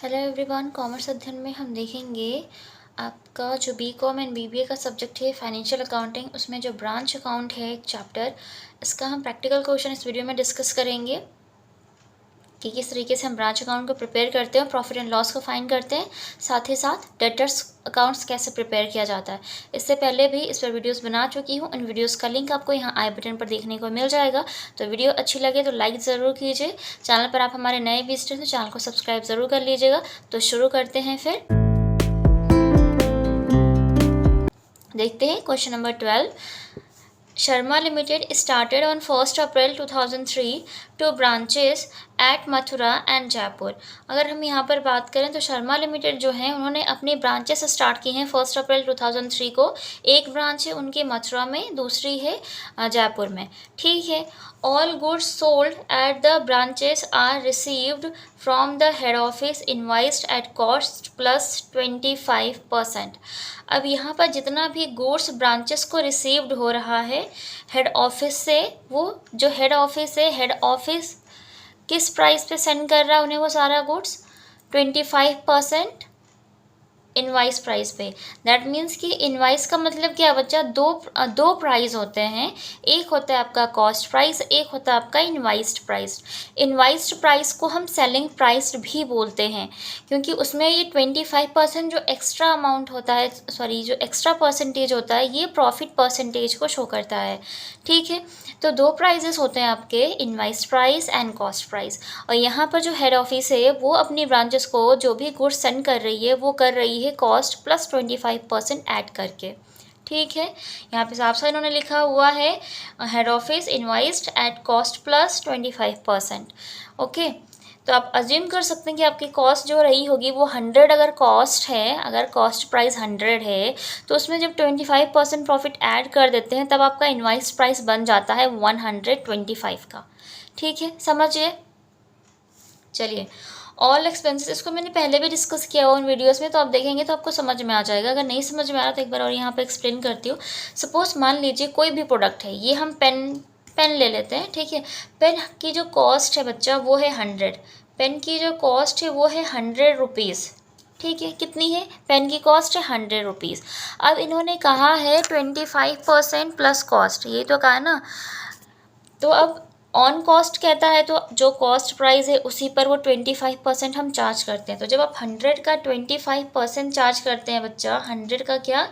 Hello everyone, commerce अध्ययन में हम देखेंगे आपका जो बीकॉम एंड बीबीए का सब्जेक्ट है फाइनेंशियल अकाउंटिंग, उसमें जो ब्रांच अकाउंट है एक चैप्टर, इसका हम प्रैक्टिकल क्वेश्चन इस वीडियो में डिस्कस करेंगे कि किस तरीके से हम ब्रांच अकाउंट को प्रिपेयर करते हैं, प्रॉफिट एंड लॉस को फाइंड करते हैं, साथ ही साथ डेटर्स अकाउंट्स कैसे प्रिपेयर किया जाता है। इससे पहले भी इस पर वीडियोस बना चुकी हूँ, इन वीडियोस का लिंक आपको यहाँ आई बटन पर देखने को मिल जाएगा। तो वीडियो अच्छी लगे तो लाइक ज़रूर कीजिए। चैनल पर आप हमारे नए विजिटर तो चैनल को सब्सक्राइब ज़रूर कर लीजिएगा। तो शुरू करते हैं, फिर देखते हैं question number 12। Sharma Limited started on 1st April 2003 two branches at Mathura and Jaipur. अगर हम यहाँ पर बात करें तो शर्मा लिमिटेड जो है उन्होंने अपनी ब्रांचेस स्टार्ट की हैं 1 अप्रैल 2003 को। एक ब्रांच है उनकी मथुरा में, दूसरी है जयपुर में। ठीक है। All goods sold at the branches are received from the head office invoiced at cost plus 25%। अब यहाँ पर जितना भी गुड्स ब्रांचेस को रिसीव्ड हो रहा है हेड ऑफिस से, वो जो हेड ऑफिस है, हेड ऑफिस किस प्राइस पे सेंड कर रहा है उन्हें वो सारा गुड्स? 25% इनवाइस प्राइस पे। दैट मीन्स कि इनवाइस का मतलब क्या बच्चा? दो प्राइस होते हैं। एक होता है आपका कॉस्ट प्राइस, एक होता है आपका इनवाइस्ड प्राइस। इनवाइस्ड प्राइस को हम सेलिंग प्राइस भी बोलते हैं, क्योंकि उसमें ये 25% जो एक्स्ट्रा अमाउंट होता है, जो एक्स्ट्रा परसेंटेज होता है, ये प्रॉफिट परसेंटेज को शो करता है। ठीक है। तो दो प्राइजेस होते हैं आपके, invoice price and cost price. और यहाँ पर जो हेड ऑफिस है वो अपनी ब्रांचेस को जो भी गुड्स सेंड कर रही है वो कर रही है कॉस्ट प्लस 25% ऐड करके। ठीक है। यहाँ पे साफ साफ इन्होंने लिखा हुआ है head office invoiced at cost plus 25%। Okay. तो आप अज्यूम कर सकते हैं कि आपकी कॉस्ट जो रही होगी वो 100 अगर कॉस्ट है, अगर कॉस्ट प्राइस 100 है, तो उसमें जब 25% प्रॉफिट ऐड कर देते हैं तब आपका इनवाइस प्राइस बन जाता है 125 का। ठीक है, समझिए। चलिए, ऑल एक्सपेंसेस, इसको मैंने पहले भी डिस्कस किया हुआ उन वीडियोस में, तो आप देखेंगे तो आपको समझ में आ जाएगा। अगर नहीं समझ में आ रहा तो एक बार और यहाँ पे एक्सप्लेन करती हूँ। सपोज मान लीजिए कोई भी प्रोडक्ट है, ये हम पेन ले लेते हैं। ठीक है। पेन की जो कॉस्ट है बच्चा वो है 100। पेन की जो कॉस्ट है वो है 100 रुपीज़। ठीक है। कितनी है? पेन की कॉस्ट है 100 रुपीज़। अब इन्होंने कहा है 25% प्लस कॉस्ट, ये तो कहा ना। तो अब ऑन कॉस्ट कहता है तो जो कॉस्ट प्राइस है उसी पर वो 25% हम चार्ज करते हैं। तो जब आप 100 का 25% चार्ज करते हैं बच्चा, 100 का क्या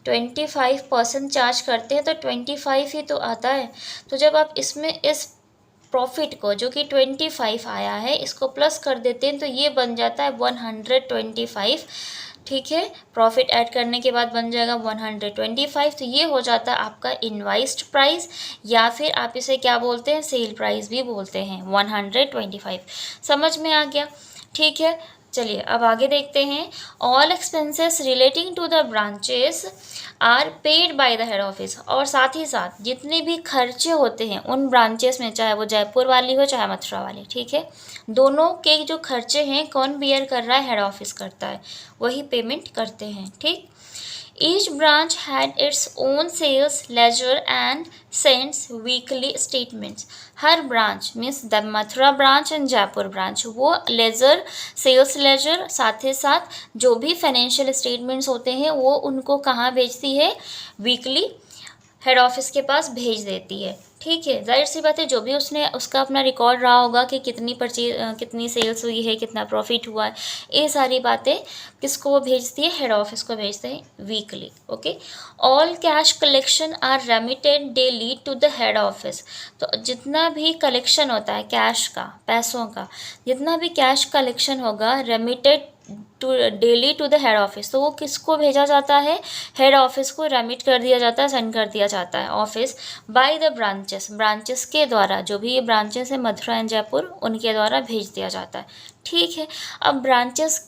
25% चार्ज करते हैं तो 25 ही तो आता है। तो जब आप इसमें इस प्रॉफिट को जो कि 25 आया है इसको प्लस कर देते हैं तो ये बन जाता है 125। ठीक है। प्रॉफिट ऐड करने के बाद बन जाएगा 125। तो ये हो जाता है आपका इनवाइस्ड प्राइस, या फिर आप इसे क्या बोलते हैं, सेल प्राइस भी बोलते हैं, 125। समझ में आ गया? ठीक है। चलिए अब आगे देखते हैं। All expenses relating to the branches are paid by the head office. और साथ ही साथ जितने भी खर्चे होते हैं उन ब्रांचेस में, चाहे वो जयपुर वाली हो चाहे मथुरा वाली, ठीक है, दोनों के जो खर्चे हैं कौन बियर कर रहा है? हेड ऑफिस करता है, वही पेमेंट करते हैं। ठीक। Each branch had its own sales ledger and sends weekly statements. Her branch means the Mathura branch and Jaipur branch वो लेजर, सेल्स लेजर, साथ ही साथ जो भी फाइनेंशियल स्टेटमेंट्स होते हैं वो उनको कहाँ भेजती है? वीकली हेड ऑफिस के पास भेज देती है। ठीक है। जाहिर सी बात है जो भी उसने उसका अपना रिकॉर्ड रहा होगा कि कितनी सेल्स हुई है, कितना प्रॉफिट हुआ है, ये सारी बातें किसको वो भेजती है? हेड ऑफिस को भेजते हैं weekly. Okay. All cash collection are remitted daily to the head office. तो जितना भी कलेक्शन होता है कैश का, पैसों का, जितना भी कैश कलेक्शन होगा remitted daily to the head office, तो वो किसको भेजा जाता है? हेड ऑफिस को रेमिट कर दिया जाता है, सेंड कर दिया जाता है ऑफिस बाय द ब्रांचेस के द्वारा। जो भी ये ब्रांचेस है मथुरा एंड जयपुर उनके द्वारा भेज दिया जाता है। ठीक है। अब ब्रांचेस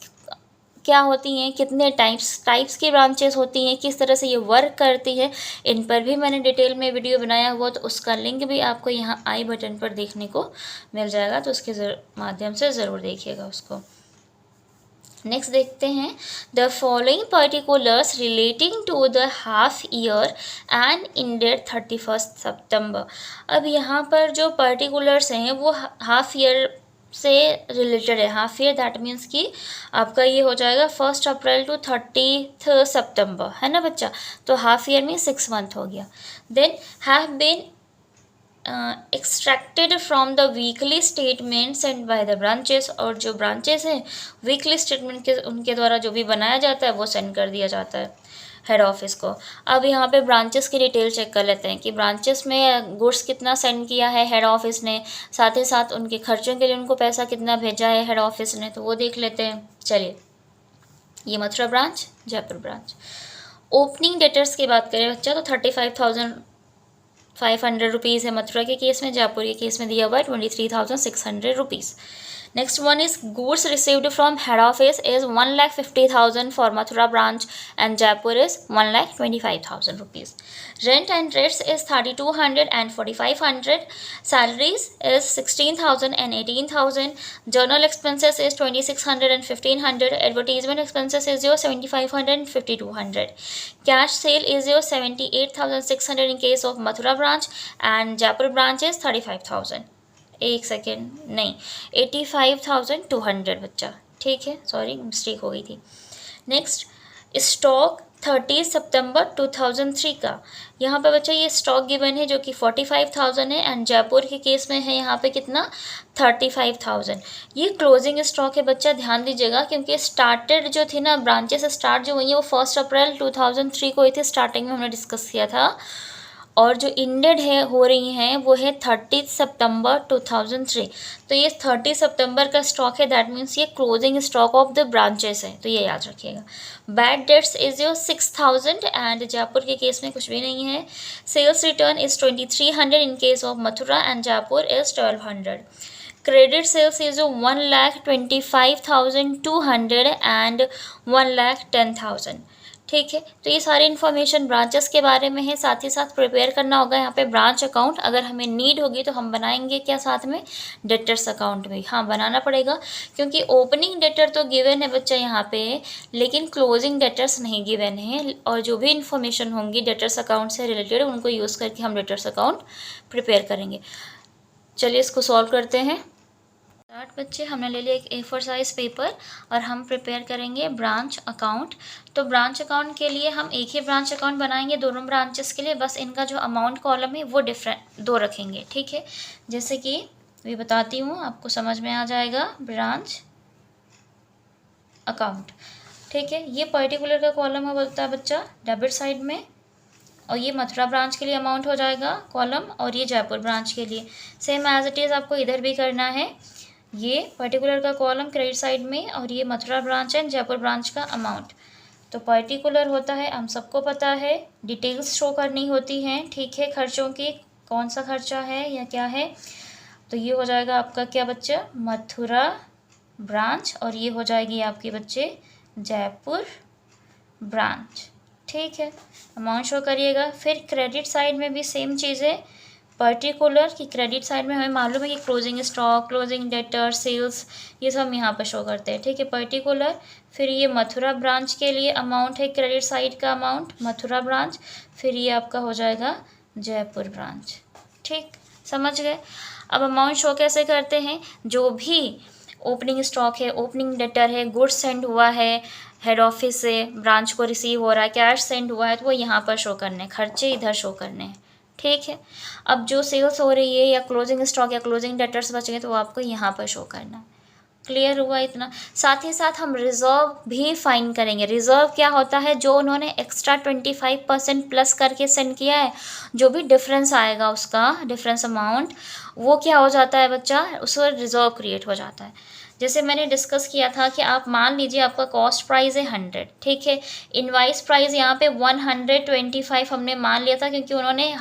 क्या होती हैं, कितने टाइप्स की ब्रांचेस होती हैं, किस तरह से ये वर्क करती है, इन पर भी मैंने डिटेल में वीडियो बनाया हुआ, तो उसका लिंक भी आपको यहाँ आई बटन पर देखने को मिल जाएगा, तो उसके माध्यम से ज़रूर देखिएगा उसको। नेक्स्ट देखते हैं। The following particulars relating to the half year ended इंडेड 31 सितंबर। अब यहाँ पर जो पर्टिकुलर्स हैं वो हाफ ईयर से रिलेटेड है, हाफ ईयर, दैट मीन्स कि आपका ये हो जाएगा 1 अप्रैल टू 30 सितंबर, है ना बच्चा। तो हाफ ईयर में 6 मंथ हो गया। Then have been extracted from the weekly statement send by the branches, और जो ब्रांचेस हैं वीकली स्टेटमेंट के उनके द्वारा जो भी बनाया जाता है वो सेंड कर दिया जाता है हेड ऑफिस को। अब यहाँ पे ब्रांचेस की डिटेल चेक कर लेते हैं कि ब्रांचेस में गुड्स कितना सेंड किया है हेड ऑफिस ने, साथ ही साथ उनके खर्चों के लिए उनको पैसा कितना भेजा है हेड ऑफिस ने, तो वो देख लेते हैं। चलिए, ये Mathura branch, Jaipur branch. Opening debtors की बात करें बच्चा तो 35,500 रुपीज़ है मथुरा के केस में, जयपुर के केस में दिया हुआ है 23,600 rupees. Next one is goods received from head office is 1,50,000 for Mathura branch and Jaipur is 1,25,000 rupees. Rent and rates is 3,200 and 4,500. Salaries is 16,000 and 18,000. Journal expenses is 2,600 and 1,500. Advertisement expenses is your 7,500 and 5,200. Cash sale is your 78,600 in case of Mathura branch and Jaipur branch is 35,000. एक second, नहीं 85,200 बच्चा, ठीक है, sorry mistake हो गई थी। Next, stock 30 सितंबर 2003 का, यहाँ पे बच्चा ये स्टॉक गिवन है जो कि 45,000 है एंड जयपुर के केस में है यहाँ पे कितना 35,000। ये क्लोजिंग स्टॉक है बच्चा, ध्यान दीजिएगा, क्योंकि स्टार्टेड जो थी ना ब्रांचेस स्टार्ट जो हुई है वो 1 अप्रैल 2003 को हुई थी, स्टार्टिंग में हमने डिस्कस किया था, और जो इंडेड है हो रही हैं वो है 30 सितंबर 2003। तो ये 30 सितंबर का स्टॉक है, दैट मीन्स ये closing stock of the branches है, तो ये याद रखिएगा। Bad debts is your 6,000 and Jaipur के केस में कुछ भी नहीं है। Sales return is 2,300 in case of Mathura and Jaipur is 1,200। Credit sales is 1,25,200 and 1,10,000, ठीक है। तो ये सारी इन्फॉर्मेशन ब्रांचेस के बारे में है, साथ ही साथ प्रिपेयर करना होगा यहाँ पे ब्रांच अकाउंट, अगर हमें नीड होगी तो हम बनाएंगे क्या साथ में, डेटर्स अकाउंट भी, हाँ बनाना पड़ेगा, क्योंकि ओपनिंग डेटर तो गिवन है बच्चा यहाँ पे, लेकिन क्लोजिंग डेटर्स नहीं गिवन है, और जो भी इन्फॉर्मेशन होंगी डेटर्स अकाउंट से रिलेटेड उनको यूज़ करके हम डेटर्स अकाउंट प्रिपेयर करेंगे। चलिए इसको सॉल्व करते हैं। स्टार्ट बच्चे, हमने ले लिया एक A4 साइज़ पेपर और हम प्रिपेयर करेंगे ब्रांच अकाउंट। तो ब्रांच अकाउंट के लिए हम एक ही ब्रांच अकाउंट बनाएंगे दोनों ब्रांचेस के लिए, बस इनका जो अमाउंट कॉलम है वो डिफरेंट दो रखेंगे, ठीक है। जैसे कि मैं बताती हूँ, आपको समझ में आ जाएगा। ब्रांच अकाउंट, ठीक है, ये पर्टिकुलर का कॉलम है बोलता है बच्चा डेबिट साइड में, और ये मथुरा ब्रांच के लिए अमाउंट हो जाएगा कॉलम, और ये जयपुर ब्रांच के लिए सेम एज इट इज़ आपको इधर भी करना है। ये पर्टिकुलर का कॉलम क्रेडिट साइड में, और ये Mathura branch and Jaipur branch का अमाउंट। तो पर्टिकुलर होता है, हम सबको पता है, डिटेल्स शो करनी होती हैं, ठीक है, खर्चों की, कौन सा खर्चा है या क्या है। तो ये हो जाएगा आपका क्या बच्चा, मथुरा ब्रांच, और ये हो जाएगी आपके बच्चे जयपुर ब्रांच, ठीक है। अमाउंट शो करिएगा। फिर क्रेडिट साइड में भी सेम चीज़ है, पर्टिकुलर की क्रेडिट साइड में हमें मालूम है कि closing stock, closing debtor, sales, ये सब हम यहाँ पर शो करते हैं, ठीक है, पर्टिकुलर। फिर ये मथुरा ब्रांच के लिए अमाउंट है, क्रेडिट साइड का अमाउंट मथुरा ब्रांच, फिर ये आपका हो जाएगा जयपुर ब्रांच, ठीक, समझ गए। अब अमाउंट शो कैसे करते हैं, जो भी ओपनिंग स्टॉक है, ओपनिंग डेटर है, गुड्स सेंड हुआ है हेड ऑफिस से, ब्रांच को रिसीव हो रहा है, कैश सेंड हुआ है, तो वो यहाँ पर शो करने हैं, खर्चे इधर शो करने हैं, ठीक है। अब जो सेल्स हो रही है या क्लोजिंग स्टॉक या क्लोजिंग डेटर्स बच गए तो वो आपको यहाँ पर शो करना है। क्लियर हुआ इतना। साथ ही साथ हम रिजर्व भी फाइन करेंगे। रिजर्व क्या होता है, जो उन्होंने एक्स्ट्रा 25% प्लस करके सेंड किया है, जो भी डिफरेंस आएगा उसका डिफरेंस अमाउंट, वो क्या हो जाता है बच्चा, उसका रिजर्व क्रिएट हो जाता है। जैसे मैंने डिस्कस किया था कि आप मान लीजिए आपका कॉस्ट प्राइस है 100, ठीक है, इनवाइस प्राइस यहाँ पे 125 हमने मान लिया था, क्योंकि उन्होंने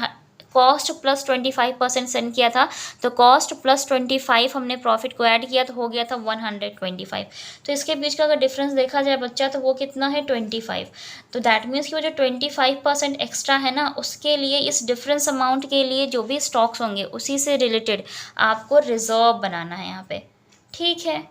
कॉस्ट प्लस 25% सेंड किया था, तो कॉस्ट प्लस 25 हमने प्रॉफिट को ऐड किया तो हो गया था 125। तो इसके बीच का अगर डिफरेंस देखा जाए बच्चा तो वो कितना है 25। तो दैट मीन्स कि वो जो 25% एक्स्ट्रा है ना, उसके लिए, इस डिफरेंस अमाउंट के लिए जो भी स्टॉक्स होंगे उसी से रिलेटेड आपको रिजर्व बनाना है यहाँ पे, ठीक है।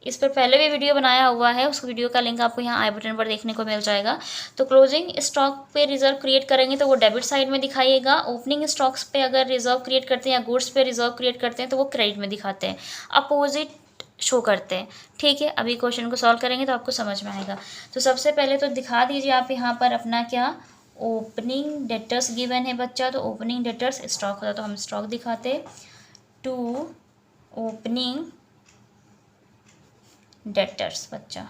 इस पर पहले भी वीडियो बनाया हुआ है, उस वीडियो का लिंक आपको यहाँ आई बटन पर देखने को मिल जाएगा। तो क्लोजिंग स्टॉक पे रिजर्व क्रिएट करेंगे तो वो डेबिट साइड में दिखाइएगा। ओपनिंग स्टॉक्स पे अगर रिजर्व क्रिएट करते हैं या गुड्स पे रिजर्व क्रिएट करते हैं तो वो क्रेडिट में दिखाते हैं, अपोजिट शो करते हैं। ठीक है, अभी क्वेश्चन को सॉल्व करेंगे तो आपको समझ में आएगा। तो सबसे पहले तो दिखा दीजिए आप यहाँ पर अपना क्या ओपनिंग डेटर्स गिवन है बच्चा। तो ओपनिंग डेटर्स स्टॉक होता तो हम स्टॉक दिखाते, टू ओपनिंग डेटर्स बच्चा।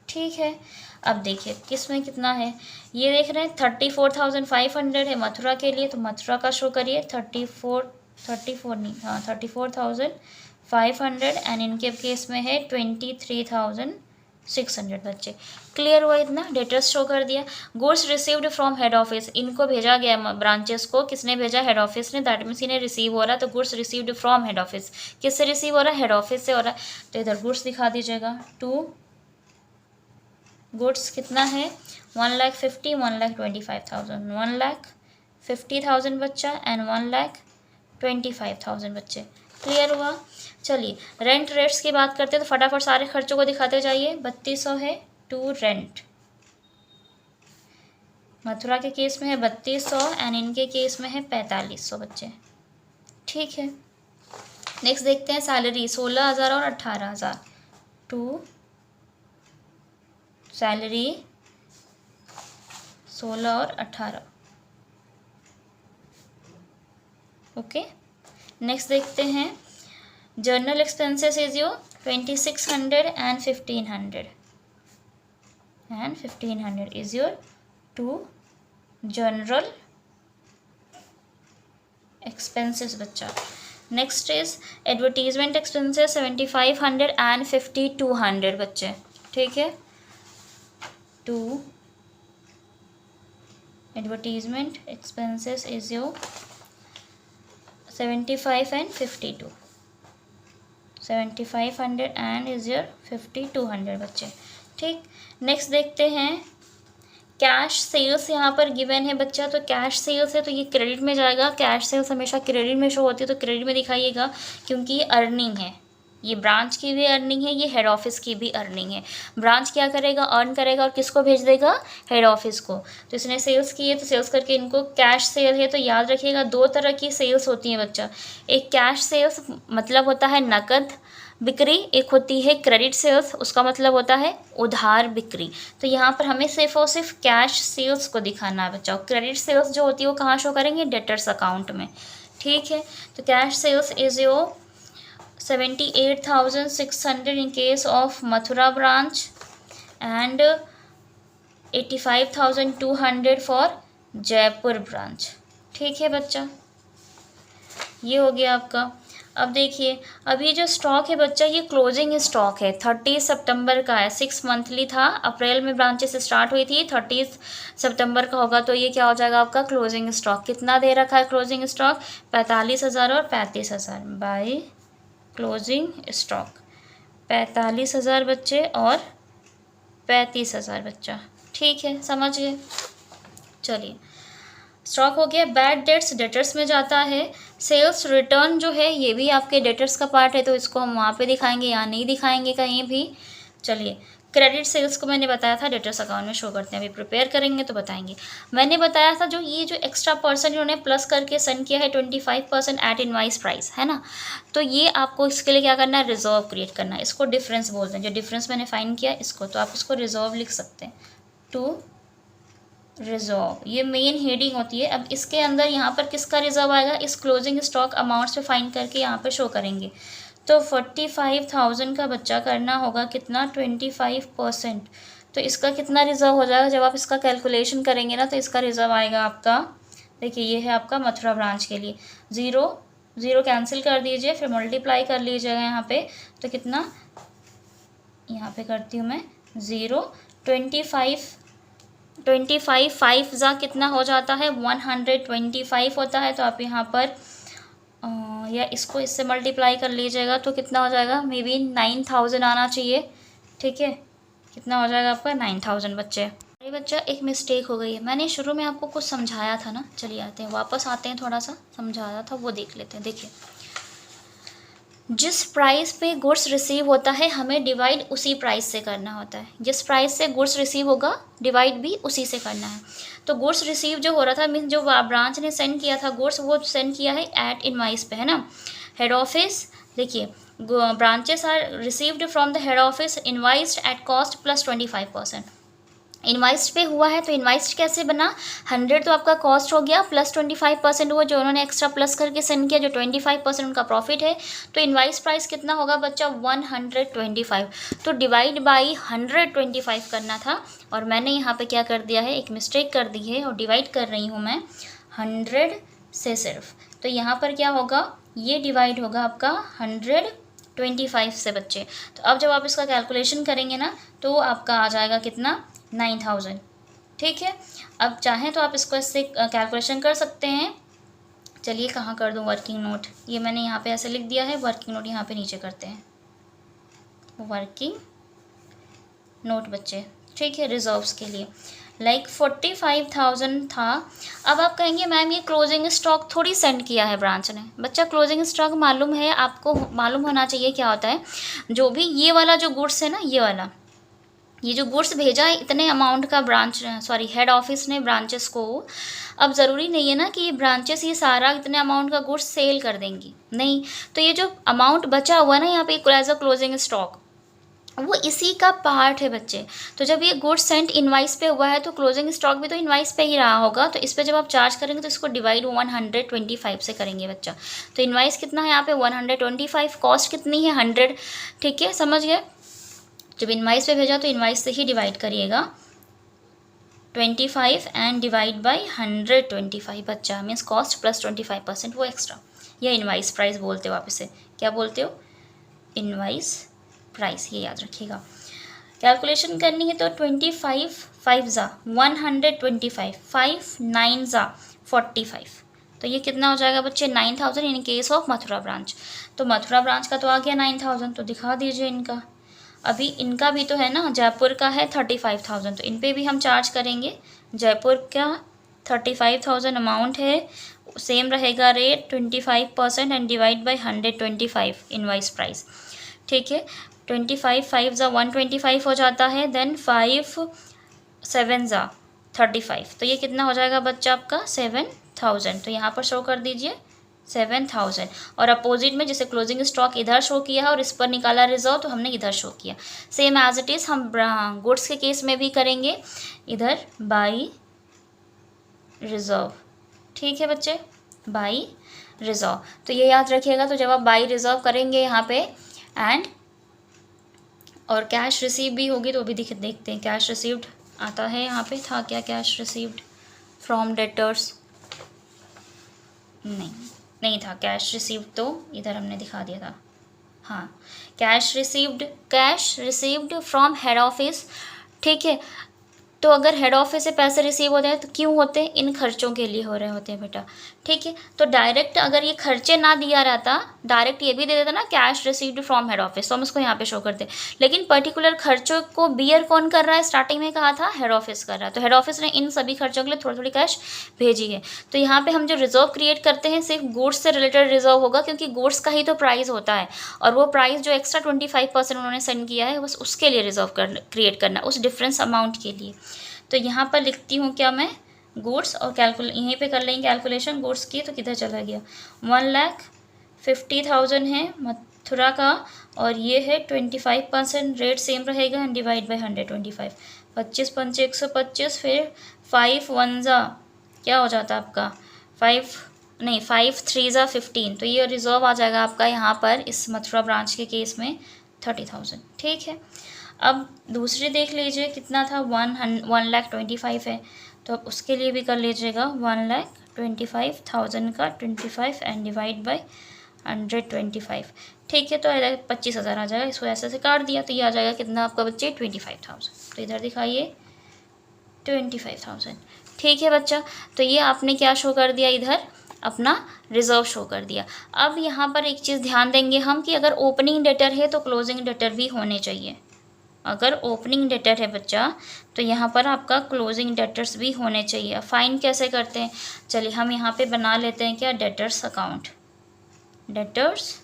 ठीक है, अब देखिए किस में कितना है, ये देख रहे हैं 34,500 है मथुरा के लिए, तो मथुरा का शो करिए 34,500 एंड इनके केस में है 23,600 बच्चे। क्लियर हुआ इतना, डेटर्स शो कर दिया। Goods received from head office, इनको भेजा गया ब्रांचेस को, किसने भेजा, हेड ऑफिस ने, दैट मीन्स इन्हें रिसीव हो रहा है। तो goods received from head office, किससे रिसीव हो रहा है, हेड ऑफिस से हो रहा है। तो इधर गुड्स दिखा दीजिएगा, टू गुड्स कितना है 1,50,000, 1,25,000, 1,50,000 बच्चा एंड 1,25,000 बच्चे। क्लियर हुआ। चलिए रेंट रेट्स की बात करते हैं तो फटाफट सारे खर्चों को दिखाते जाइए। 3,200 है टू रेंट, मथुरा के केस में है 3,200 एंड इनके केस में है 4,500 बच्चे। ठीक है, नेक्स्ट देखते हैं सैलरी 16,000 और 18,000। टू सैलरी 16 और 18। ओके, नेक्स्ट देखते हैं journal expenses is your 2,600 and 1,500 is your to general expenses बच्चा। Next is advertisement expenses 7,500 and 5,200 बच्चे। ठीक है, to advertisement expenses is your 75 and 52, 7,500 and is your 5,200 बच्चे। ठीक, नेक्स्ट देखते हैं कैश सेल्स यहाँ पर गिवन है बच्चा। तो कैश सेल्स है तो ये क्रेडिट में जाएगा, कैश सेल्स हमेशा क्रेडिट में शो होती है तो क्रेडिट में दिखाइएगा, क्योंकि ये अर्निंग है, ये ब्रांच की भी अर्निंग है, ये हेड ऑफिस की भी अर्निंग है। ब्रांच क्या करेगा, अर्न करेगा और किसको भेज देगा, हेड ऑफिस को। तो इसने सेल्स की है तो सेल्स करके इनको कैश सेल है। तो याद रखिएगा दो तरह की सेल्स होती हैं बच्चा, एक कैश सेल्स मतलब होता है नकद बिक्री, एक होती है क्रेडिट सेल्स, उसका मतलब होता है उधार बिक्री। तो यहाँ पर हमें सिर्फ और सिर्फ कैश सेल्स को दिखाना है बच्चा, क्रेडिट सेल्स जो होती है वो कहाँ शो करेंगे, डेटर्स अकाउंट में। ठीक है, तो cash sales is your 78,600 in case of Mathura branch and 85,200 for Jaipur branch. ठीक है बच्चा, ये हो गया आपका। अब देखिए अभी जो स्टॉक है बच्चा ये क्लोजिंग स्टॉक है, 30 सितंबर का है, 6 मंथली था, अप्रैल में ब्रांचेस स्टार्ट हुई थी, 30 सितंबर का होगा। तो ये क्या हो जाएगा आपका क्लोजिंग स्टॉक। कितना दे रखा है क्लोजिंग स्टॉक, 45,000 और 35,000 बाई क्लोजिंग स्टॉक, 45,000 बच्चे और 35,000 बच्चा। ठीक है, समझिए। चलिए स्टॉक हो गया। बैड डेट्स डेटर्स में जाता है। सेल्स रिटर्न जो है ये भी आपके डेटर्स का पार्ट है, तो इसको हम वहाँ पे दिखाएंगे, यहाँ नहीं दिखाएंगे कहीं भी। चलिए क्रेडिट सेल्स को मैंने बताया था डेटर्स अकाउंट में शो करते हैं, अभी प्रिपेयर करेंगे तो बताएंगे। मैंने बताया था जो ये जो एक्स्ट्रा परसेंट इन्होंने प्लस करके सेंड किया है 25% एट इनवाइस प्राइस है ना, तो ये आपको इसके लिए क्या करना है, रिजर्व क्रिएट करना है। इसको डिफरेंस बोलते हैं, जो डिफरेंस मैंने फाइंड किया इसको, तो आप इसको रिजर्व लिख सकते हैं, टू रिजर्व, ये मेन हेडिंग होती है। अब इसके अंदर यहाँ पर किसका रिजर्व आएगा, इस क्लोजिंग स्टॉक अमाउंट्स पे फाइंड करके यहाँ पर शो करेंगे। तो 45,000 का बच्चा करना होगा कितना, 25%। तो इसका कितना रिजर्व हो जाएगा, जब आप इसका कैलकुलेशन करेंगे ना तो इसका रिजर्व आएगा आपका, देखिए ये है आपका मथुरा ब्रांच के लिए, 0 कैंसिल कर दीजिए, फिर मल्टीप्लाई कर लीजिएगा यहाँ पे, तो कितना, यहाँ पे करती हूँ मैं 0, 25 5 जा कितना हो जाता है, 125 होता है। तो आप यहाँ पर या इसको इससे मल्टीप्लाई कर लीजिएगा तो कितना हो जाएगा, मे बी 9,000 आना चाहिए। ठीक है, कितना हो जाएगा आपका 9,000 बच्चे। अरे बच्चा एक मिस्टेक हो गई है, मैंने शुरू में आपको कुछ समझाया था ना, चलिए आते हैं वापस आते हैं, थोड़ा सा समझाया था वो देख लेते हैं। देखिए जिस प्राइस पे गुड्स रिसीव होता है हमें डिवाइड उसी प्राइस से करना होता है। जिस प्राइस से गुड्स रिसीव होगा डिवाइड भी उसी से करना है। तो गुड्स रिसीव जो हो रहा था मीन्स जो ब्रांच ने सेंड किया था गुड्स, वो सेंड किया है एट इनवाइस पे, है ना। हेड ऑफिस, देखिए branches are received from the head office invoiced at cost plus 25%। Invoiced पे हुआ है तो इनवाइस्ड कैसे बना, 100 तो आपका कॉस्ट हो गया प्लस 25% हुआ जो उन्होंने एक्स्ट्रा प्लस करके सेंड किया, जो 25% उनका प्रॉफिट है। तो इनवाइस प्राइस कितना होगा बच्चा, 125। तो डिवाइड बाई 125 करना था और मैंने यहाँ पे क्या कर दिया है, एक मिस्टेक कर दी है और डिवाइड कर रही हूँ मैं 100 से सिर्फ। तो यहाँ पर क्या होगा, ये डिवाइड होगा आपका 125 से बच्चे। तो अब जब आप इसका कैलकुलेशन करेंगे ना तो आपका आ जाएगा कितना, 9000। ठीक है, अब चाहें तो आप इसको इससे कैलकुलेशन कर सकते हैं। चलिए कहाँ कर दूँ वर्किंग नोट, ये मैंने यहाँ पे ऐसे लिख दिया है, वर्किंग नोट यहाँ पे नीचे करते हैं, वर्किंग नोट बच्चे। ठीक है, रिजर्व्स के लिए लाइक 45,000 था। अब आप कहेंगे मैम ये क्लोजिंग स्टॉक थोड़ी सेंड किया है ब्रांच ने। बच्चा क्लोजिंग स्टॉक मालूम है आपको, मालूम होना चाहिए क्या होता है। जो भी ये वाला जो गुड्स है ना, ये वाला, ये जो गुड्स भेजा है इतने अमाउंट का हेड ऑफिस ने ब्रांचेस को, अब ज़रूरी नहीं है ना कि ये ब्रांचेस ये सारा इतने अमाउंट का गुड्स सेल कर देंगी, नहीं। तो ये जो अमाउंट बचा हुआ ना यहाँ पे एज अ क्लोजिंग स्टॉक, वो इसी का पार्ट है बच्चे। तो जब ये गुड्स सेंट इनवाइस पे हुआ है तो क्लोजिंग स्टॉक भी तो इनवाइस पे ही रहा होगा। तो इस पे जब आप चार्ज करेंगे तो इसको डिवाइड 125 से करेंगे बच्चा। तो इनवाइस कितना है यहाँ पे 125, कॉस्ट कितनी है 100। ठीक है, समझ गए। जब इनवाइस पे भेजा तो इनवाइस से ही डिवाइड करिएगा 25 एंड डिवाइड बाई 125 बच्चा, मीन्स कॉस्ट प्लस 25% वो एक्स्ट्रा, या इनवाइस प्राइस बोलते हो आप इसे, क्या बोलते हो, इनवाइस प्राइस, ये याद रखिएगा। कैलकुलेशन करनी है तो 25 5 ज़ा 125, 5 9 ज़ा 45। तो ये कितना हो जाएगा बच्चे, 9000 इन केस ऑफ मथुरा ब्रांच। तो मथुरा ब्रांच का तो आ गया 9000, तो दिखा दीजिए इनका। अभी इनका भी तो है ना, जयपुर का है 35,000, तो इन पे भी हम चार्ज करेंगे। जयपुर का 35,000 अमाउंट है, सेम रहेगा rate 25% and divide by 125 invoice price. ठीक है, 25 5 ज़ा 125 हो जाता है, देन 5 7 ज़ा 35। तो ये कितना हो जाएगा बच्चा आपका 7000। तो यहाँ पर शो कर दीजिए 7000। और अपोजिट में जैसे क्लोजिंग स्टॉक इधर शो किया है और इस पर निकाला रिजर्व, तो हमने इधर शो किया। सेम एज इट इज़ हम गुड्स के केस में भी करेंगे, इधर बाई रिजर्व। ठीक है बच्चे, बाई रिजर्व। तो ये याद रखिएगा। तो जब आप बाई रिजर्व करेंगे यहाँ पे एंड और कैश रिसीव भी होगी तो भी देखते हैं। कैश रिसीव्ड आता है यहाँ पे, था क्या कैश रिसीव्ड फ्रॉम डेटर्स, नहीं था कैश रिसीव्ड, तो इधर हमने दिखा दिया था। हाँ, cash received from head office. ठीक है, तो अगर हेड ऑफिस से पैसे रिसीव होते हैं तो क्यों होते हैं, इन खर्चों के लिए हो रहे होते हैं बेटा। ठीक है, तो डायरेक्ट अगर ये खर्चे ना दिया रहता, डायरेक्ट ये भी दे देता ना cash received from head office, तो हम उसको यहाँ पे शो करते। लेकिन पर्टिकुलर खर्चों को बियर कौन कर रहा है, स्टार्टिंग में कहा था हेड ऑफिस कर रहा है, तो हेड ऑफिस ने इन सभी खर्चों के लिए थोड़ी थोड़ी कैश भेजी है। तो यहाँ पर हम जो रिजर्व क्रिएट करते हैं सिर्फ गुड्स से रिलेटेड रिजर्व होगा, क्योंकि गुड्स का ही तो प्राइस होता है और वो प्राइस जो एक्स्ट्रा 25% उन्होंने सेंड किया है बस उसके लिए रिजर्व क्रिएट करना, उस डिफरेंस अमाउंट के लिए। तो यहाँ पर लिखती हूँ क्या मैं, गुड्स, और यहीं पे कर लेंगे कैलकुलेशन गुड्स की। तो किधर चला गया, 1,50,000 है मथुरा का और ये है 25%, रेट सेम रहेगा एंड डिवाइड बाई 125। 25 पंचे 125, फिर 5 1 ज़ा क्या हो जाता है आपका 5 3 ज़ा 15। तो ये रिजर्व आ जाएगा आपका यहाँ पर इस मथुरा ब्रांच के केस में 30,000। ठीक है, अब दूसरी देख लीजिए कितना था, 1,25,000 है, तो अब उसके लिए भी कर लीजिएगा 1,25,000 का 25 एंड डिवाइड बाई 125। ठीक है, तो 25,000 आ जाएगा, इसको ऐसे से काट दिया तो ये आ जाएगा कितना आपका बच्चे 25,000। तो इधर दिखाइए 25,000। ठीक है बच्चा, तो ये आपने क्या शो कर दिया, इधर अपना रिजर्व शो कर दिया। अब यहाँ पर एक चीज़ ध्यान देंगे हम कि अगर ओपनिंग डेटर है तो क्लोजिंग डेटर भी होने चाहिए। अगर ओपनिंग डेटर है बच्चा तो यहाँ पर आपका क्लोजिंग डेटर्स भी होने चाहिए। फाइन कैसे करते हैं, चलिए हम यहाँ पे बना लेते हैं क्या, डेटर्स अकाउंट। डेटर्स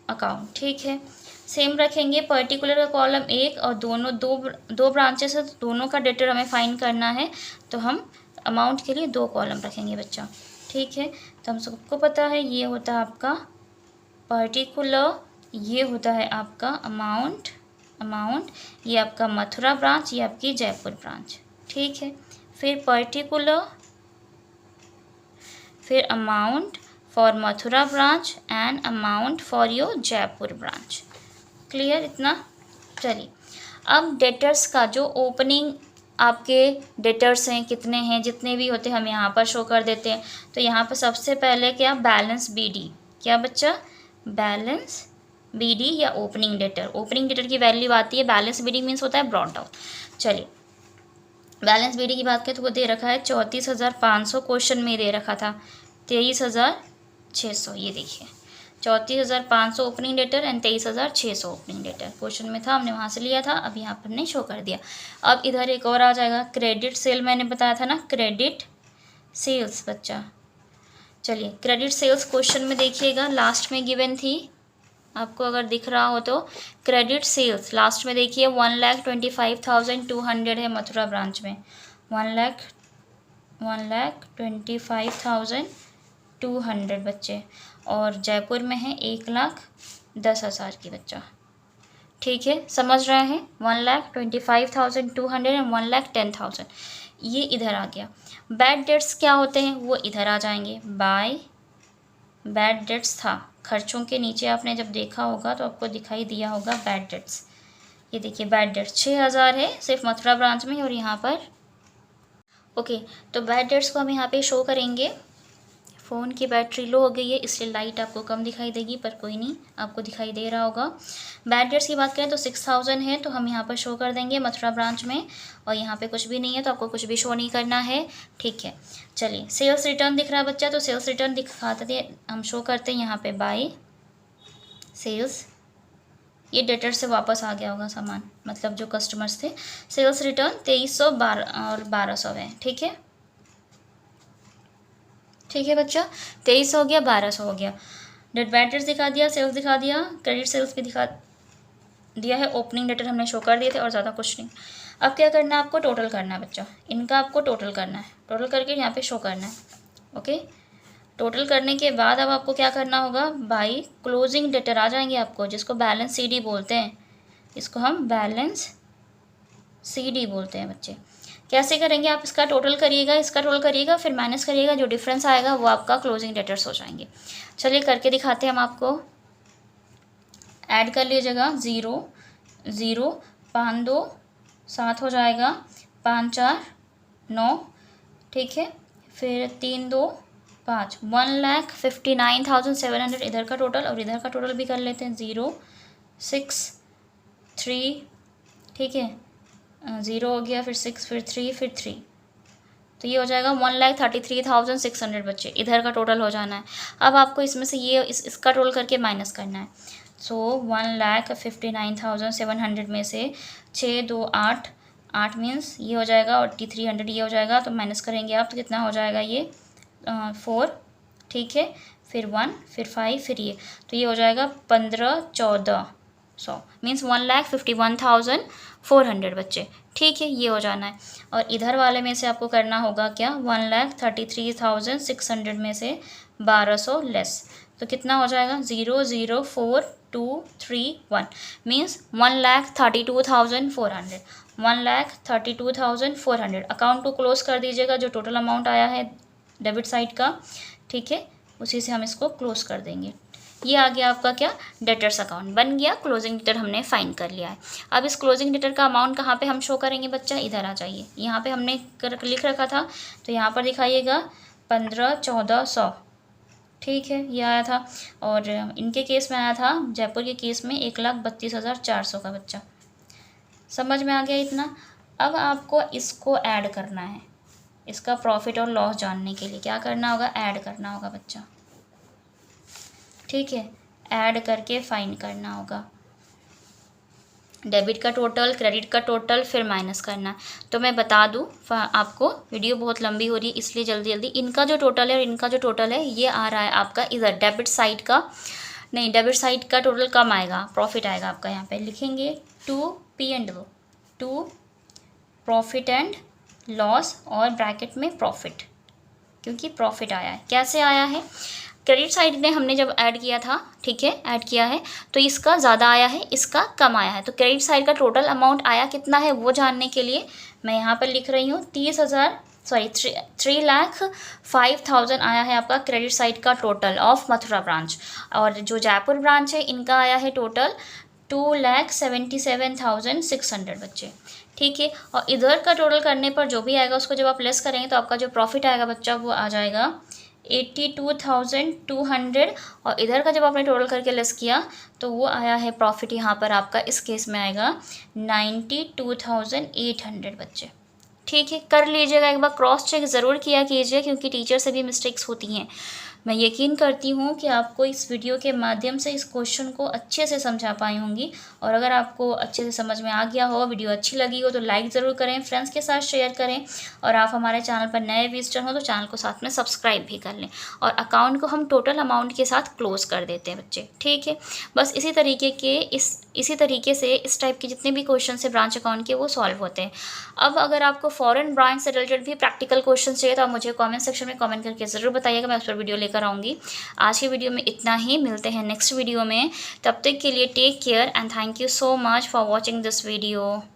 अकाउंट, ठीक है। सेम रखेंगे, पर्टिकुलर का कॉलम एक और दो ब्रांचेस है तो दोनों का डेटर हमें फाइंड करना है, तो हम अमाउंट के लिए 2 कॉलम रखेंगे बच्चा, ठीक है। तो हम सबको पता है ये होता है आपका पर्टिकुलर, ये होता है आपका अमाउंट, ये आपका मथुरा ब्रांच, ये आपकी जयपुर ब्रांच, ठीक है। फिर पर्टिकुलर, फिर amount for Mathura branch and amount for your Jaipur branch, clear इतना। चलिए अब डेटर्स का जो ओपनिंग आपके डेटर्स हैं कितने हैं, जितने भी होते हैं हम यहाँ पर शो कर देते हैं। तो यहाँ पर सबसे पहले क्या, बैलेंस बीडी, क्या बच्चा, बैलेंस बीडी या ओपनिंग डेटर। ओपनिंग डेटर की वैल्यू आती है, बैलेंस बीडी मीन्स होता है ब्रॉट डाउन। चलिए बैलेंस बीडी की बात करें तो वो दे रखा है 34,500, क्वेश्चन में दे रखा था 23,600, ये देखिए 34,500 opening debtor and 23,600 opening debtor question में था, हमने वहाँ से लिया था, अब यहाँ पर हमने शो कर दिया। अब इधर एक और आ जाएगा क्रेडिट सेल, मैंने बताया था ना क्रेडिट सेल्स बच्चा। चलिए क्रेडिट सेल्स क्वेश्चन में देखिएगा लास्ट में गिवन थी, आपको अगर दिख रहा हो तो क्रेडिट सेल्स लास्ट में देखिए 1,25,200 है मथुरा ब्रांच में, 1,25,200 बच्चे, और जयपुर में है 1,10,000 की बच्चा, ठीक है समझ रहे हैं। 1,25,200 एंड 1,10,000 ये इधर आ गया। बैड डेट्स क्या होते हैं वो इधर आ जाएंगे, बाय बैड डेट्स था, खर्चों के नीचे आपने जब देखा होगा तो आपको दिखाई दिया होगा बैड डेट्स, ये देखिए बैड डेट्स 6,000 है सिर्फ मथुरा ब्रांच में और यहाँ पर, ओके। तो बैड डेट्स को हम यहाँ पे शो करेंगे। फ़ोन की बैटरी लो हो गई है इसलिए लाइट आपको कम दिखाई देगी, पर कोई नहीं आपको दिखाई दे रहा होगा। बैड डेट्स की बात करें तो 6,000 है, तो हम यहाँ पर शो कर देंगे मथुरा ब्रांच में, और यहाँ पे कुछ भी नहीं है तो आपको कुछ भी शो नहीं करना है, ठीक है। चलिए सेल्स रिटर्न दिख रहा है बच्चा, तो सेल्स रिटर्न दिखाते थे हम, शो करते हैं यहाँ पे बाय सेल्स, ये डेटर से वापस आ गया होगा सामान, मतलब जो कस्टमर्स थे। सेल्स रिटर्न 2300 और 1200 है, ठीक है, ठीक है बच्चा, 2300 हो गया, 1200 हो गया। डेट बैड डेट्स दिखा दिया, सेल्स दिखा दिया, क्रेडिट सेल्स भी दिखा दिया है, ओपनिंग डेटर हमने शो कर दिए थे और ज़्यादा कुछ नहीं। अब क्या करना है आपको, टोटल करना है बच्चा, इनका आपको टोटल करना है, टोटल करके यहाँ पे शो करना है, ओके। टोटल करने के बाद अब आपको क्या करना होगा, बाई क्लोजिंग डेटर आ जाएंगे आपको, जिसको बैलेंस CD बोलते हैं, इसको हम बैलेंस CD बोलते हैं बच्चे। कैसे करेंगे, आप इसका टोटल करिएगा, इसका टोटल करिएगा, फिर माइनस करिएगा, जो डिफरेंस आएगा वो आपका क्लोजिंग डेटर्स हो जाएंगे। चलिए करके दिखाते हैं हम आपको, ऐड कर लीजिएगा 0 0 5 2 7 हो जाएगा, 5 4 9, ठीक है, फिर 3 2 5, 1,59,700 इधर का टोटल, और इधर का टोटल भी कर लेते हैं 0 6 3, ठीक है, 0 हो गया, फिर 6, फिर 3, फिर 3, तो ये हो जाएगा 1,33,600 बच्चे, इधर का टोटल हो जाना है। अब आपको इसमें से ये इसका टोटल करके माइनस करना है। सो 1,59,700 में से 6 2 8 8 मीन्स ये हो जाएगा, और 300 ये हो जाएगा, तो माइनस करेंगे आप तो कितना हो जाएगा ये 4, ठीक है, फिर 1, फिर 5, फिर ये, तो ये हो जाएगा 15,1400 मीन्स 1,51,400 बच्चे, ठीक है, ये हो जाना है। और इधर वाले में से आपको करना होगा क्या, 1,33,600 में से 1200 लेस, तो कितना हो जाएगा 0,04231 मीन्स 1,32,400, 1,32,400। अकाउंट को क्लोज कर दीजिएगा, जो टोटल अमाउंट आया है डेबिट साइड का, ठीक है, उसी से हम इसको क्लोज कर देंगे। ये आ गया आपका क्या, डेटर्स अकाउंट बन गया, क्लोजिंग डेटर हमने फाइंड कर लिया है। अब इस क्लोजिंग डेटर का अमाउंट कहाँ पे हम शो करेंगे बच्चा, इधर आ जाइए, यहाँ पे हमने लिख रखा था, तो यहाँ पर दिखाइएगा 15,1400, ठीक है, ये आया था। और इनके केस में आया था, जयपुर के केस में 1,32,400 का बच्चा, समझ में आ गया इतना। अब आपको इसको ऐड करना है, इसका प्रॉफिट और लॉस जानने के लिए क्या करना होगा, ऐड करना होगा बच्चा, ठीक है, ऐड करके फाइंड करना होगा, डेबिट का टोटल, क्रेडिट का टोटल, फिर माइनस करना है। तो मैं बता दूं आपको, वीडियो बहुत लंबी हो रही है इसलिए जल्दी जल्दी, इनका जो टोटल है और इनका जो टोटल है ये आ रहा है आपका इधर डेबिट साइड का, नहीं, डेबिट साइड का टोटल कम आएगा, प्रॉफिट आएगा आपका। यहाँ पे लिखेंगे to P and O, to profit and loss और ब्रैकेट में प्रॉफिट, क्योंकि प्रॉफिट आया है। कैसे आया है? क्रेडिट साइड ने हमने जब ऐड किया था, ठीक है, ऐड किया है, तो इसका ज़्यादा आया है, इसका कम आया है। तो क्रेडिट साइड का टोटल अमाउंट आया कितना है वो जानने के लिए मैं यहाँ पर लिख रही हूँ 3,05,000 आया है आपका क्रेडिट साइड का टोटल ऑफ मथुरा ब्रांच। और जो जयपुर ब्रांच है इनका आया है टोटल 2,77,600 बच्चे, ठीक है। और इधर का टोटल करने पर जो भी आएगा उसको जब आप लेस करेंगे तो आपका जो प्रॉफिट आएगा बच्चा वो आ जाएगा 82,200। और इधर का जब आपने टोटल करके लेस किया तो वो आया है प्रॉफिट यहाँ पर आपका इस केस में आएगा 92,800 बच्चे, ठीक है। कर लीजिएगा, एक बार क्रॉस चेक ज़रूर किया कीजिए, क्योंकि टीचर से भी मिस्टेक्स होती हैं। मैं यकीन करती हूँ कि आपको इस वीडियो के माध्यम से इस क्वेश्चन को अच्छे से समझा पाई होंगी। और अगर आपको अच्छे से समझ में आ गया हो, वीडियो अच्छी लगी हो तो लाइक ज़रूर करें, फ्रेंड्स के साथ शेयर करें। और आप हमारे चैनल पर नए विजिटर हो तो चैनल को साथ में सब्सक्राइब भी कर लें। और अकाउंट को हम टोटल अमाउंट के साथ क्लोज़ कर देते हैं बच्चे, ठीक है। बस इसी तरीके से इस टाइप के जितने भी क्वेश्चन है ब्रांच अकाउंट के वो सॉल्व होते हैं। अब अगर आपको फॉरेन ब्रांच से रिलेटेड भी प्रैक्टिकल क्वेश्चन चाहिए तो आप मुझे कमेंट सेक्शन में कमेंट करके ज़रूर बताइएगा, मैं उस पर वीडियो लेकर आऊँगी। आज की वीडियो में इतना ही, मिलते हैं नेक्स्ट वीडियो में। तब तक के लिए take care and thank you so much for watching this video.